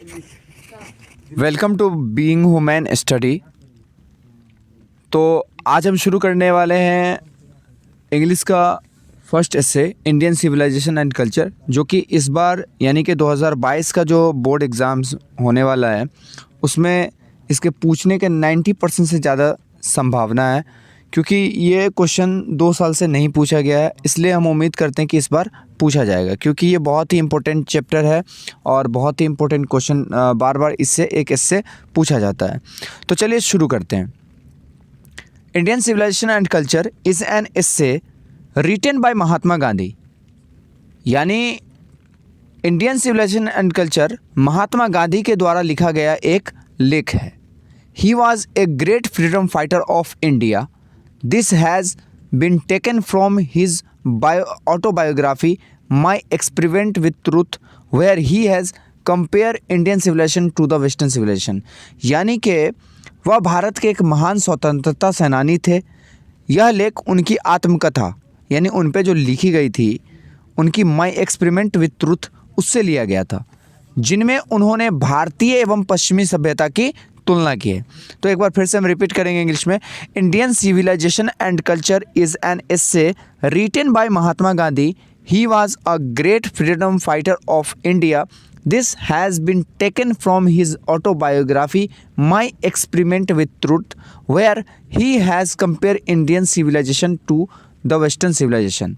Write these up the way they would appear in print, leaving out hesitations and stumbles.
Welcome to being human study. तो आज हम शुरू करने वाले हैं इंग्लिश का first essay Indian civilisation and culture, जो कि इस बार यानी कि 2022 का जो बोर्ड एग्ज़ाम्स होने वाला है उसमें इसके पूछने के 90% से ज़्यादा संभावना है, क्योंकि ये क्वेश्चन 2 साल से नहीं पूछा गया है। इसलिए हम उम्मीद करते हैं कि इस बार पूछा जाएगा, क्योंकि ये बहुत ही इम्पोर्टेंट चैप्टर है और बहुत ही इम्पोर्टेंट क्वेश्चन बार बार इससे पूछा जाता है। तो चलिए शुरू करते हैं। Indian civilisation and culture is an essay written by Mahatma Gandhi. यानी Indian civilisation and culture Mahatma Gandhi के द्वारा लिखा गया एक लेख है। He was a great freedom fighter of India. This has been taken from his autobiography My Experiment with Truth, where he has compared Indian civilization to the Western civilization। यानी कि वह भारत के एक महान स्वतंत्रता सेनानी थे। यह लेख उनकी आत्मकथा यानी उन पे जो लिखी गई थी, उनकी माई एक्सपेरिमेंट विथ ट्रूथ, उससे लिया गया था, जिनमें उन्होंने भारतीय एवं पश्चिमी सभ्यता की तुलना की है। तो एक बार फिर से हम रिपीट करेंगे इंग्लिश में। Indian civilisation and culture is an essay written by Mahatma Gandhi. He was a great freedom fighter of India. This has been taken from his autobiography my experiment with truth, where he has compare Indian civilization to the western civilization.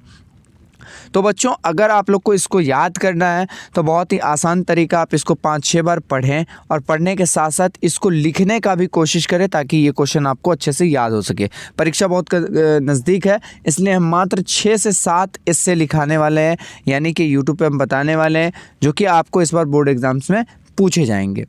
तो बच्चों, अगर आप लोग को इसको याद करना है तो बहुत ही आसान तरीका, आप इसको 5-6 बार पढ़ें और पढ़ने के साथ साथ इसको लिखने का भी कोशिश करें, ताकि ये क्वेश्चन आपको अच्छे से याद हो सके। परीक्षा बहुत नज़दीक है, इसलिए हम मात्र 6 से 7 इससे लिखाने वाले हैं, यानी कि यूट्यूब पे हम बताने वाले हैं, जो कि आपको इस बार बोर्ड एग्जाम्स में पूछे जाएंगे।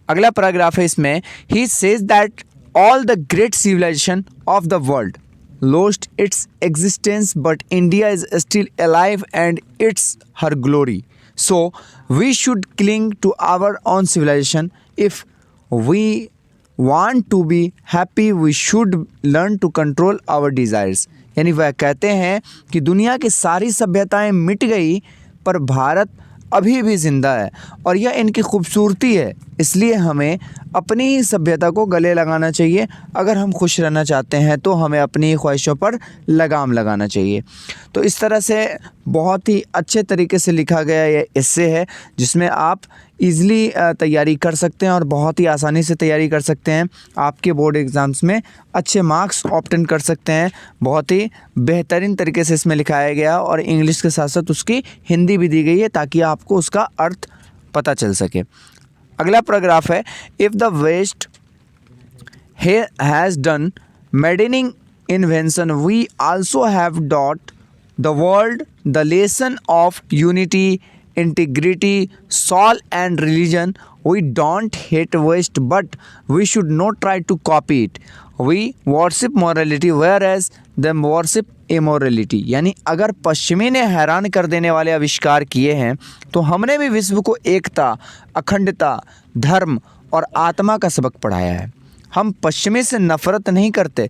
अगला पैराग्राफ है इसमें। He says that all the great civilisation of the world lost its existence, but India is still alive and it's her glory. So we should cling to our own civilization. If we want to be happy, we should learn to control our desires। यानी वह कहते हैं कि दुनिया की सारी सभ्यताएं मिट गई, पर भारत अभी भी ज़िंदा है और यह इनकी खूबसूरती है। इसलिए हमें अपनी ही सभ्यता को गले लगाना चाहिए। अगर हम खुश रहना चाहते हैं तो हमें अपनी ही ख्वाहिशों पर लगाम लगाना चाहिए। तो इस तरह से बहुत ही अच्छे तरीके से लिखा गया ये एस्से है, जिसमें आप ईज़िली तैयारी कर सकते हैं और बहुत ही आसानी से तैयारी कर सकते हैं। आपके बोर्ड एग्ज़ाम्स में अच्छे मार्क्स ऑब्टेन कर सकते हैं। बहुत ही बेहतरीन तरीके से इसमें लिखाया गया और इंग्लिश के साथ साथ उसकी हिंदी भी दी गई है, ताकि आपको उसका अर्थ पता चल सके। अगला पैराग्राफ है। If the west has done maddening invention, we also have taught the world the lesson of unity, integrity, soul and religion. We don't hate West, but we should not try to copy it. We worship morality, whereas them worship immorality। यानी अगर पश्चिमी ने हैरान कर देने वाले आविष्कार किए हैं, तो हमने भी विश्व को एकता, अखंडता, धर्म और आत्मा का सबक पढ़ाया है। हम पश्चिमी से नफ़रत नहीं करते,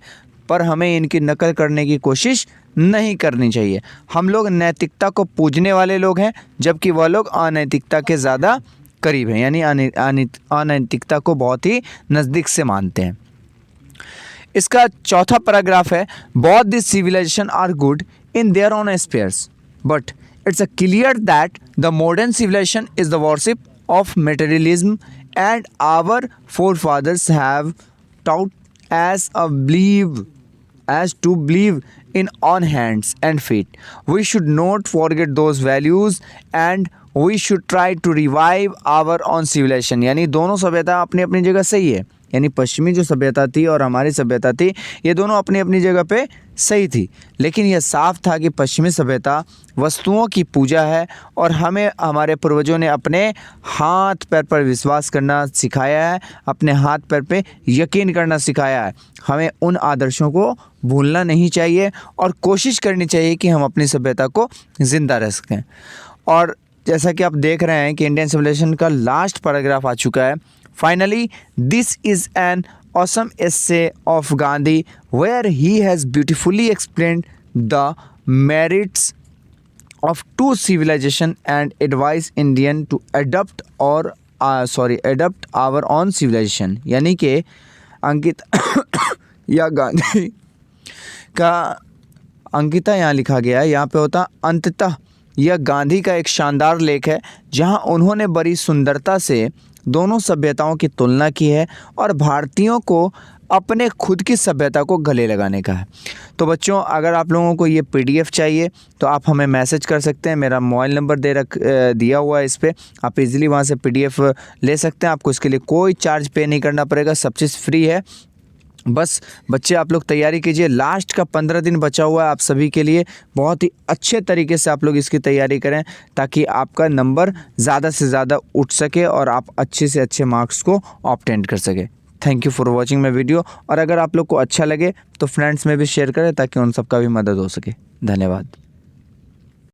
पर हमें इनकी नकल करने की कोशिश नहीं करनी चाहिए। हम लोग नैतिकता को पूजने वाले लोग हैं, जबकि वह लोग अनैतिकता के ज़्यादा करीब हैं, यानी अनैतिकता को बहुत ही नज़दीक से मानते हैं। इसका चौथा पैराग्राफ है। Both this civilization are good in their own spheres, but it's a clear that the modern civilization is the worship of materialism and our forefathers have taught as to believe in on hands and feet. We should not forget those values and we should try to revive our own civilization। यानी दोनों सभ्यता अपनी अपनी जगह सही है, यानी पश्चिमी जो सभ्यता थी और हमारी सभ्यता थी, ये दोनों अपनी अपनी जगह पे सही थी। लेकिन यह साफ था कि पश्चिमी सभ्यता वस्तुओं की पूजा है और हमें हमारे पूर्वजों ने अपने हाथ पैर पर विश्वास करना सिखाया है, अपने हाथ पैर पे यकीन करना सिखाया है। हमें उन आदर्शों को भूलना नहीं चाहिए और कोशिश करनी चाहिए कि हम अपनी सभ्यता को ज़िंदा रख सकें। और जैसा कि आप देख रहे हैं कि इंडियन सिविलाइजेशन का लास्ट पैराग्राफ आ चुका है। Finally this is an awesome essay of Gandhi, where he has beautifully explained the merits of two civilization and advised Indian to adopt और एडप्ट आवर ऑन सिविलाइजेशन, यानी कि या गांधी का अंकिता यहाँ लिखा गया है, यहाँ पे होता अंततः यह गांधी का एक शानदार लेख है जहाँ उन्होंने बड़ी सुंदरता से दोनों सभ्यताओं की तुलना की है और भारतीयों को अपने खुद की सभ्यता को गले लगाने का है। तो बच्चों, अगर आप लोगों को ये PDF चाहिए तो आप हमें मैसेज कर सकते हैं। मेरा मोबाइल नंबर दिया हुआ है इस पर, आप इजीली वहाँ से PDF ले सकते हैं। आपको इसके लिए कोई चार्ज पे नहीं करना पड़ेगा, सब चीज़ फ्री है। बस बच्चे आप लोग तैयारी कीजिए, लास्ट का 15 दिन बचा हुआ है आप सभी के लिए। बहुत ही अच्छे तरीके से आप लोग इसकी तैयारी करें ताकि आपका नंबर ज़्यादा से ज़्यादा उठ सके और आप अच्छे से अच्छे मार्क्स को ऑब्टेन कर सके। Thank you for watching my video. और अगर आप लोग को अच्छा लगे तो फ्रेंड्स में भी शेयर करें ताकि उन सबका भी मदद हो सके। धन्यवाद।